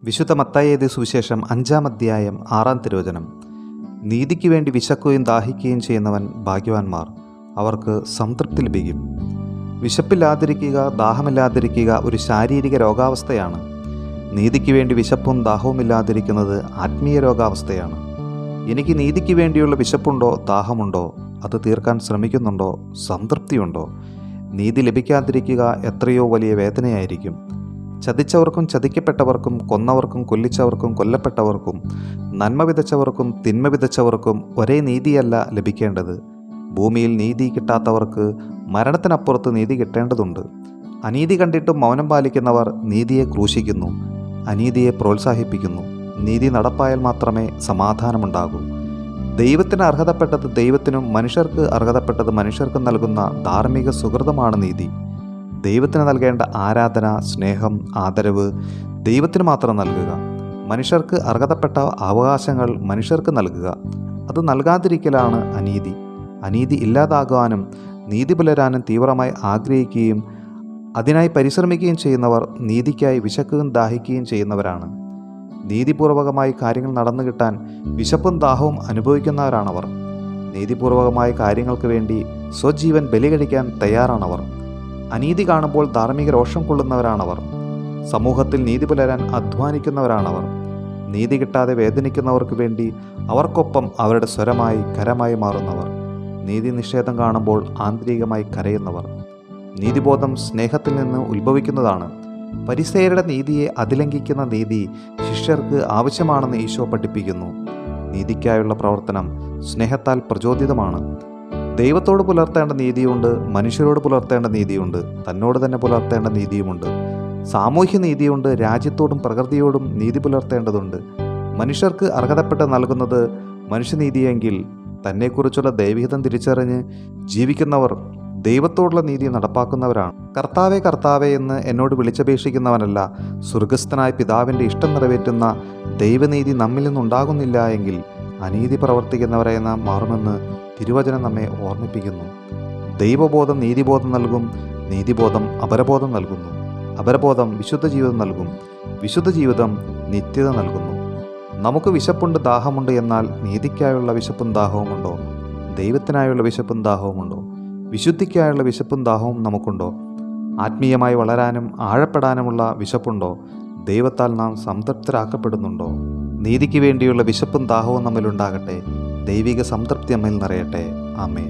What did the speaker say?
വിശുദ്ധ മത്തായി എഴുതിയ സുവിശേഷം 5-ാം അധ്യായം 6-ാം തിരുവചനം. നീതിക്ക് വേണ്ടി വിശക്കുകയും ദാഹിക്കുകയും ചെയ്യുന്നവൻ ഭാഗ്യവാന്മാർ, അവർക്ക് സംതൃപ്തി ലഭിക്കും. വിശപ്പില്ലാതിരിക്കുക, ദാഹമില്ലാതിരിക്കുക ഒരു ശാരീരിക രോഗാവസ്ഥയാണ്. നീതിക്ക് വേണ്ടി വിശപ്പും ദാഹവും ഇല്ലാതിരിക്കുന്നത് ആത്മീയ രോഗാവസ്ഥയാണ്. എനിക്ക് നീതിക്ക് വേണ്ടിയുള്ള വിശപ്പുണ്ടോ, ദാഹമുണ്ടോ, അത് തീർക്കാൻ ശ്രമിക്കുന്നുണ്ടോ, സംതൃപ്തിയുണ്ടോ? നീതി ലഭിക്കാതിരിക്കുക എത്രയോ വലിയ വേദനയായിരിക്കും. ചതിച്ചവർക്കും ചതിക്കപ്പെട്ടവർക്കും, കൊന്നവർക്കും കൊല്ലിച്ചവർക്കും കൊല്ലപ്പെട്ടവർക്കും, നന്മ വിതച്ചവർക്കും തിന്മ വിതച്ചവർക്കും ഒരേ നീതിയല്ല ലഭിക്കേണ്ടത്. ഭൂമിയിൽ നീതി കിട്ടാത്തവർക്ക് മരണത്തിനപ്പുറത്ത് നീതി കിട്ടേണ്ടതുണ്ട്. അനീതി കണ്ടിട്ടും മൗനം പാലിക്കുന്നവർ നീതിയെ ക്രൂശിക്കുന്നു, അനീതിയെ പ്രോത്സാഹിപ്പിക്കുന്നു. നീതി നടപ്പായാൽ മാത്രമേ സമാധാനമുണ്ടാകൂ. ദൈവത്തിന് അർഹതപ്പെട്ടത് ദൈവത്തിനും മനുഷ്യർക്ക് അർഹതപ്പെട്ടത് മനുഷ്യർക്കും നൽകുന്ന ധാർമ്മിക സുഹൃതമാണ് നീതി. ദൈവത്തിന് നൽകേണ്ട ആരാധന, സ്നേഹം, ആദരവ് ദൈവത്തിന് മാത്രം നൽകുക. മനുഷ്യർക്ക് അർഹതപ്പെട്ട അവകാശങ്ങൾ മനുഷ്യർക്ക് നൽകുക. അത് നൽകാതിരിക്കലാണ് അനീതി. അനീതി ഇല്ലാതാകാനും നീതി പുലരാനും തീവ്രമായി ആഗ്രഹിക്കുകയും അതിനായി പരിശ്രമിക്കുകയും ചെയ്യുന്നവർ നീതിക്കായി വിശക്കുകയും ദാഹിക്കുകയും ചെയ്യുന്നവരാണ്. നീതിപൂർവകമായി കാര്യങ്ങൾ നടന്നു കിട്ടാൻ വിശപ്പും ദാഹവും അനുഭവിക്കുന്നവരാണവർ. നീതിപൂർവകമായ കാര്യങ്ങൾക്ക് വേണ്ടി സ്വജീവൻ ബലി കഴിക്കാൻ തയ്യാറാണവർ. അനീതി കാണുമ്പോൾ ധാർമ്മിക രോഷം കൊള്ളുന്നവരാണവർ. സമൂഹത്തിൽ നീതി പുലരാൻ അധ്വാനിക്കുന്നവരാണവർ. നീതി കിട്ടാതെ വേദനിക്കുന്നവർക്ക് വേണ്ടി അവർക്കൊപ്പം അവരുടെ സ്വരമായി കരമായി മാറുന്നവർ. നീതി നിഷേധം കാണുമ്പോൾ ആന്തരികമായി കരയുന്നവർ. നീതിബോധം സ്നേഹത്തിൽ നിന്ന് ഉത്ഭവിക്കുന്നതാണ്. പരിസേയരുടെ നീതിയെ അതിലംഘിക്കുന്ന നീതി ശിഷ്യർക്ക് ആവശ്യമാണെന്ന് ഈശോ പഠിപ്പിക്കുന്നു. നീതിക്കായുള്ള പ്രവർത്തനം സ്നേഹത്താൽ പ്രചോദിതമാണ്. ദൈവത്തോട് പുലർത്തേണ്ട നീതിയുണ്ട്, മനുഷ്യരോട് പുലർത്തേണ്ട നീതിയുണ്ട്, തന്നോട് തന്നെ പുലർത്തേണ്ട നീതിയുമുണ്ട്. സാമൂഹ്യ നീതിയുണ്ട്, രാജ്യത്തോടും പ്രകൃതിയോടും നീതി പുലർത്തേണ്ടതുണ്ട്. മനുഷ്യർക്ക് അർഹതപ്പെട്ട് നൽകുന്നത് മനുഷ്യനീതിയെങ്കിൽ തന്നെക്കുറിച്ചുള്ള ദൈവഹിതം തിരിച്ചറിഞ്ഞ് ജീവിക്കുന്നവർ ദൈവത്തോടുള്ള നീതി നടപ്പാക്കുന്നവരാണ്. കർത്താവേ കർത്താവേ എന്ന് എന്നോട് വിളിച്ചപേക്ഷിക്കുന്നവനല്ല, സ്വർഗസ്ഥനായ പിതാവിൻ്റെ ഇഷ്ടം നിറവേറ്റുന്ന ദൈവനീതി നമ്മിൽ നിന്നുണ്ടാകുന്നില്ല എങ്കിൽ അനീതി പ്രവർത്തിക്കുന്നവരായി നാം മാറുമെന്ന് തിരുവചനം നമ്മെ ഓർമ്മിപ്പിക്കുന്നു. ദൈവബോധം നീതിബോധം നൽകും, നീതിബോധം അപരബോധം നൽകുന്നു, അപരബോധം വിശുദ്ധ ജീവിതം നൽകും, വിശുദ്ധ ജീവിതം നിത്യത നൽകുന്നു. നമുക്ക് വിശപ്പുണ്ട്, ദാഹമുണ്ട്. എന്നാൽ നീതിക്കായുള്ള വിശപ്പും ദാഹവുമുണ്ടോ? ദൈവത്തിനായുള്ള വിശപ്പും ദാഹവുമുണ്ടോ? വിശുദ്ധിക്കായുള്ള വിശപ്പും ദാഹവും നമുക്കുണ്ടോ? ആത്മീയമായി വളരാനും ആഴപ്പെടാനുമുള്ള വിശപ്പുണ്ടോ? ദൈവത്താൽ നാം സംതൃപ്തരാക്കപ്പെടുന്നുണ്ടോ? നീതിക്ക് വേണ്ടിയുള്ള വിശപ്പും ദാഹവും നമ്മിലുണ്ടാകട്ടെ. ദൈവിക സംതൃപ്തി നമ്മിൽ നിറയട്ടെ. ആമേൻ.